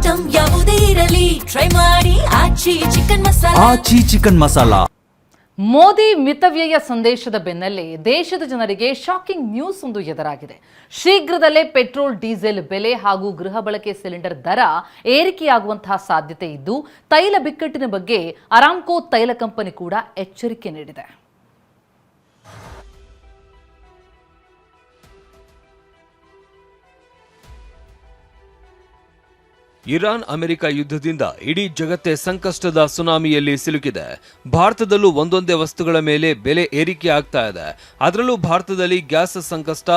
Item ಯಾವುದೇ ಇರಲಿ try ಮಾಡಿ ಆಚಿ ಚಿಕನ್ ಮಸಾಲಾ. ಮೋದಿ ಮಿತವ್ಯಯ ಸಂದೇಶದ ಬೆನ್ನಲ್ಲೇ ದೇಶದ ಜನರಿಗೆ ಶಾಕಿಂಗ್ ನ್ಯೂಸ್ ಒಂದು ಎದುರಾಗಿದೆ. ಶೀಘ್ರದಲ್ಲೇ ಪೆಟ್ರೋಲ್ ಡೀಸೆಲ್ ಬೆಲೆ ಹಾಗೂ ಗೃಹ ಬಳಕೆ ಸಿಲಿಂಡರ್ ದರ ಏರಿಕೆಯಾಗುವಂತಹ ಸಾಧ್ಯತೆ ಇದ್ದು, ತೈಲ ಬಿಕ್ಕಟ್ಟಿನ ಬಗ್ಗೆ ಅರಾಮ್ಕೋ ತೈಲ ಕಂಪನಿ ಕೂಡ ಎಚ್ಚರಿಕೆ ನೀಡಿದೆ. ಇರಾನ್ ಅಮೆರಿಕ ಯುದ್ಧದಿಂದ ಇಡೀ ಜಗತ್ತೇ ಸಂಕಷ್ಟದ ಸುನಾಮಿಯಲ್ಲಿ ಸಿಲುಕಿದೆ. ಭಾರತದಲ್ಲೂ ಒಂದೊಂದೇ ವಸ್ತುಗಳ ಮೇಲೆ ಬೆಲೆ ಏರಿಕೆ ಆಗ್ತಾ ಇದೆ. ಅದರಲ್ಲೂ ಭಾರತದಲ್ಲಿ ಗ್ಯಾಸ್ ಸಂಕಷ್ಟ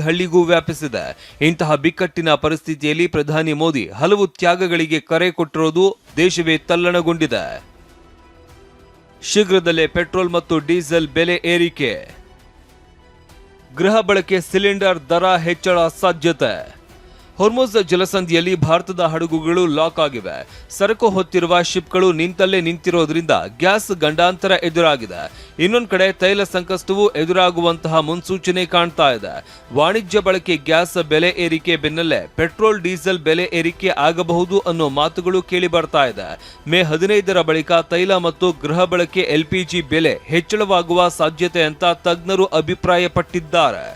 ಹಳ್ಳಿಗೂ ವ್ಯಾಪಿಸಿದೆ. ಇಂತಹ ಬಿಕ್ಕಟ್ಟಿನ ಪರಿಸ್ಥಿತಿಯಲ್ಲಿ ಪ್ರಧಾನಿ ಮೋದಿ ಹಲವು ತ್ಯಾಗಗಳಿಗೆ ಕರೆ ಕೊಟ್ಟಿರೋದು ದೇಶವೇ ತಲ್ಲಣಗೊಂಡಿದೆ. ಶೀಘ್ರದಲ್ಲೇ ಪೆಟ್ರೋಲ್ ಮತ್ತು ಡೀಸೆಲ್ ಬೆಲೆ ಏರಿಕೆ, ಗೃಹ ಬಳಕೆ ಸಿಲಿಂಡರ್ ದರ ಹೆಚ್ಚಳ ಸಾಧ್ಯತೆ. ಹೊರ್ಮುಜ್ ಜಲಸಂಧಿಯಲ್ಲಿ ಭಾರತದ ಹಡಗುಗಳು ಲಾಕ್ ಆಗಿವೆ. ಸರಕು ಹೊತ್ತಿರುವ ಶಿಪ್ಗಳು ನಿಂತಲ್ಲೇ ನಿಂತಿರೋದ್ರಿಂದ ಗ್ಯಾಸ್ ಗಂಡಾಂತರ ಎದುರಾಗಿದೆ. ಇನ್ನೊಂದು ಕಡೆ ತೈಲ ಸಂಕಷ್ಟವೂ ಎದುರಾಗುವಂತಹ ಮುನ್ಸೂಚನೆ ಕಾಣ್ತಾ ಇದೆ. ವಾಣಿಜ್ಯ ಬಳಕೆ ಗ್ಯಾಸ್ ಬೆಲೆ ಏರಿಕೆ ಬೆನ್ನಲ್ಲೇ ಪೆಟ್ರೋಲ್ ಡೀಸೆಲ್ ಬೆಲೆ ಏರಿಕೆ ಆಗಬಹುದು ಅನ್ನೋ ಮಾತುಗಳು ಕೇಳಿ ಬರ್ತಾ ಇದೆ. ಮೇ 15ರ ಬಳಿಕ ತೈಲ ಮತ್ತು ಗೃಹ ಬಳಕೆ LPG ಬೆಲೆ ಹೆಚ್ಚಳವಾಗುವ ಸಾಧ್ಯತೆ ಅಂತ ತಜ್ಞರು ಅಭಿಪ್ರಾಯಪಟ್ಟಿದ್ದಾರೆ.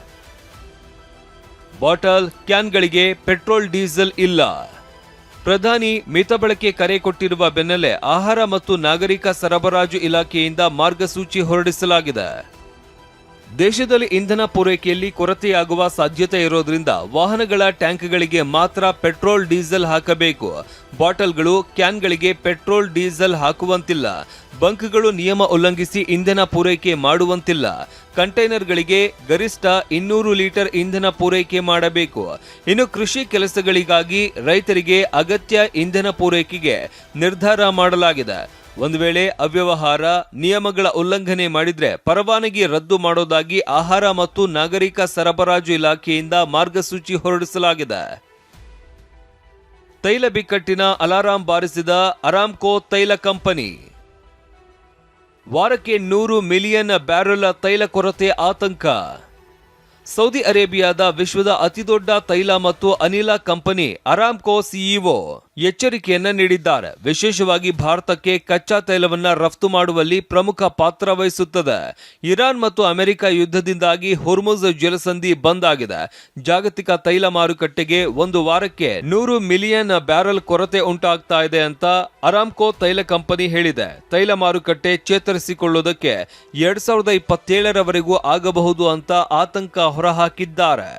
ಬಾಟಲ್ ಕ್ಯಾನ್ಗಳಿಗೆ ಪೆಟ್ರೋಲ್ ಡೀಸೆಲ್ ಇಲ್ಲ. ಪ್ರಧಾನಿ ಮಿತ ಬಳಕೆ ಕರೆ ಕೊಟ್ಟಿರುವ ಬೆನ್ನಲ್ಲೇ ಆಹಾರ ಮತ್ತು ನಾಗರಿಕ ಸರಬರಾಜು ಇಲಾಖೆಯಿಂದ ಮಾರ್ಗಸೂಚಿ ಹೊರಡಿಸಲಾಗಿದೆ. ದೇಶದಲ್ಲಿ ಇಂಧನ ಪೂರೈಕೆಯಲ್ಲಿ ಕೊರತೆಯಾಗುವ ಸಾಧ್ಯತೆ ಇರೋದ್ರಿಂದ ವಾಹನಗಳ ಟ್ಯಾಂಕ್ಗಳಿಗೆ ಮಾತ್ರ ಪೆಟ್ರೋಲ್ ಡೀಸೆಲ್ ಹಾಕಬೇಕು. ಬಾಟಲ್ಗಳು ಕ್ಯಾನ್ಗಳಿಗೆ ಪೆಟ್ರೋಲ್ ಡೀಸೆಲ್ ಹಾಕುವಂತಿಲ್ಲ. ಬಂಕ್ಗಳು ನಿಯಮ ಉಲ್ಲಂಘಿಸಿ ಇಂಧನ ಪೂರೈಕೆ ಮಾಡುವಂತಿಲ್ಲ. ಕಂಟೈನರ್ಗಳಿಗೆ ಗರಿಷ್ಠ 200 ಲೀಟರ್ ಇಂಧನ ಪೂರೈಕೆ ಮಾಡಬೇಕು. ಇನ್ನು ಕೃಷಿ ಕೆಲಸಗಳಿಗಾಗಿ ರೈತರಿಗೆ ಅಗತ್ಯ ಇಂಧನ ಪೂರೈಕೆಗೆ ನಿರ್ಧಾರ ಮಾಡಲಾಗಿದೆ. ಒಂದು ವೇಳೆ ಅವ್ಯವಹಾರ ನಿಯಮಗಳ ಉಲ್ಲಂಘನೆ ಮಾಡಿದ್ರೆ ಪರವಾನಗಿ ರದ್ದು ಮಾಡೋದಾಗಿ ಆಹಾರ ಮತ್ತು ನಾಗರಿಕ ಸರಬರಾಜು ಇಲಾಖೆಯಿಂದ ಮಾರ್ಗಸೂಚಿ ಹೊರಡಿಸಲಾಗಿದೆ. ತೈಲ ಬಿಕ್ಕಟ್ಟಿನ ಅಲಾರಾಂ ಬಾರಿಸಿದ ಅರಾಮ್ಕೋ ತೈಲ ಕಂಪನಿ. ವಾರಕ್ಕೆ 100 ಮಿಲಿಯನ್ ಬ್ಯಾರೆಲ್ ತೈಲ ಕೊರತೆ ಆತಂಕ. ಸೌದಿ ಅರೇಬಿಯಾದ ವಿಶ್ವದ ಅತಿದೊಡ್ಡ ತೈಲ ಮತ್ತು ಅನಿಲ ಕಂಪನಿ ಅರಾಮ್ಕೋ ಸಿಇಒ ಎಚ್ಚರಿಕೆಯನ್ನ ನೀಡಿದ್ದಾರೆ. ವಿಶೇಷವಾಗಿ ಭಾರತಕ್ಕೆ ಕಚ್ಚಾ ತೈಲವನ್ನ ರಫ್ತು ಮಾಡುವಲ್ಲಿ ಪ್ರಮುಖ ಪಾತ್ರ ವಹಿಸುತ್ತದೆ. ಇರಾನ್ ಮತ್ತು ಅಮೆರಿಕ ಯುದ್ಧದಿಂದಾಗಿ ಹೊರ್ಮುಜ್ ಜಲಸಂಧಿ ಬಂದ್ ಆಗಿದೆ. ಜಾಗತಿಕ ತೈಲ ಮಾರುಕಟ್ಟೆಗೆ ಒಂದು ವಾರಕ್ಕೆ 100 ಮಿಲಿಯನ್ ಬ್ಯಾರೆಲ್ ಕೊರತೆ ಉಂಟಾಗ್ತಾ ಇದೆ ಅಂತ ಅರಾಮ್ಕೋ ತೈಲ ಕಂಪನಿ ಹೇಳಿದೆ. ತೈಲ ಮಾರುಕಟ್ಟೆ ಚೇತರಿಸಿಕೊಳ್ಳುವುದಕ್ಕೆ 2027ರವರೆಗೂ ಆಗಬಹುದು ಅಂತ ಆತಂಕ ಹೊರಹಾಕಿದ್ದಾರೆ.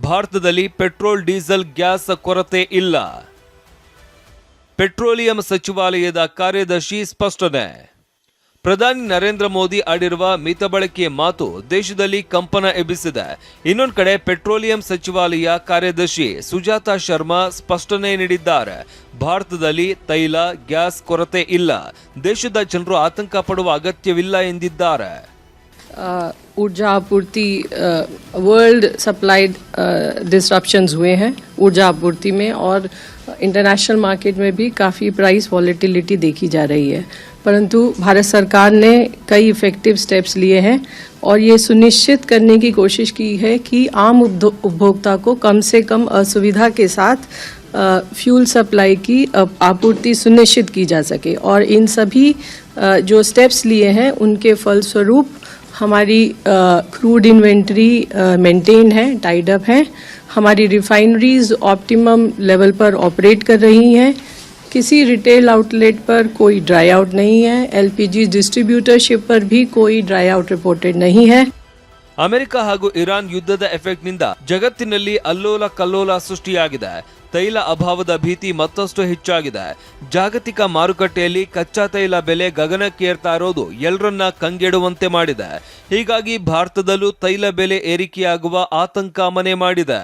ಭಾರತದಲ್ಲಿ ಪೆಟ್ರೋಲ್ ಡೀಸೆಲ್ ಗ್ಯಾಸ್ ಕೊರತೆ ಇಲ್ಲ. ಪೆಟ್ರೋಲಿಯಂ ಸಚಿವಾಲಯದ ಕಾರ್ಯದರ್ಶಿ ಸ್ಪಷ್ಟನೆ. ಪ್ರಧಾನಿ ನರೇಂದ್ರ ಮೋದಿ ಆಡಿರುವ ಮಿತ ಬಳಕೆ ಮಾತು ದೇಶದಲ್ಲಿ ಕಂಪನ ಎಬ್ಬಿಸಿದೆ. ಇನ್ನೊಂದು ಕಡೆ ಪೆಟ್ರೋಲಿಯಂ ಸಚಿವಾಲಯ ಕಾರ್ಯದರ್ಶಿ ಸುಜಾತಾ ಶರ್ಮಾ ಸ್ಪಷ್ಟನೆ ನೀಡಿದ್ದಾರೆ. ಭಾರತದಲ್ಲಿ ತೈಲ ಗ್ಯಾಸ್ ಕೊರತೆ ಇಲ್ಲ. ದೇಶದ ಜನರು ಆತಂಕ ಪಡುವ ಅಗತ್ಯವಿಲ್ಲ ಎಂದಿದ್ದಾರೆ. ऊर्जा आपूर्ति वर्ल्ड सप्लाइड डिसरप्शंस हुए हैं ऊर्जा आपूर्ति में, और इंटरनेशनल मार्केट में भी काफ़ी प्राइस वॉलेटिलिटी देखी जा रही है. परंतु भारत सरकार ने कई इफेक्टिव स्टेप्स लिए हैं और ये सुनिश्चित करने की कोशिश की है कि आम उपभोक्ता को कम से कम असुविधा के साथ फ्यूल सप्लाई की आपूर्ति सुनिश्चित की जा सके. और इन सभी जो स्टेप्स लिए हैं उनके फलस्वरूप हमारी क्रूड इन्वेंट्री मेंटेन है, टाइड अप है. हमारी रिफाइनरीज ऑप्टिमम लेवल पर ऑपरेट कर रही हैं. किसी रिटेल आउटलेट पर कोई ड्राई आउट नहीं है. LPG डिस्ट्रीब्यूटरशिप पर भी कोई ड्राई आउट रिपोर्टेड नहीं है. ಅಮೆರಿಕ ಹಾಗೂ ಇರಾನ್ ಯುದ್ಧದ ಎಫೆಕ್ಟ್ನಿಂದ ಜಗತ್ತಿನಲ್ಲಿ ಅಲ್ಲೋಲ ಕಲ್ಲೋಲ ಸೃಷ್ಟಿಯಾಗಿದೆ. ತೈಲ ಅಭಾವದ ಭೀತಿ ಮತ್ತಷ್ಟು ಹೆಚ್ಚಾಗಿದೆ. ಜಾಗತಿಕ ಮಾರುಕಟ್ಟೆಯಲ್ಲಿ ಕಚ್ಚಾ ತೈಲ ಬೆಲೆ ಗಗನಕ್ಕೇರ್ತಾ ಇರೋದು ಎಲ್ಲರನ್ನ ಕಂಗೆಡುವಂತೆ ಮಾಡಿದೆ. ಹೀಗಾಗಿ ಭಾರತದಲ್ಲೂ ತೈಲ ಬೆಲೆ ಏರಿಕೆಯಾಗುವ ಆತಂಕ ಮನೆ ಮಾಡಿದೆ.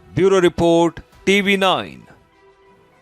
Bureau report, TV9.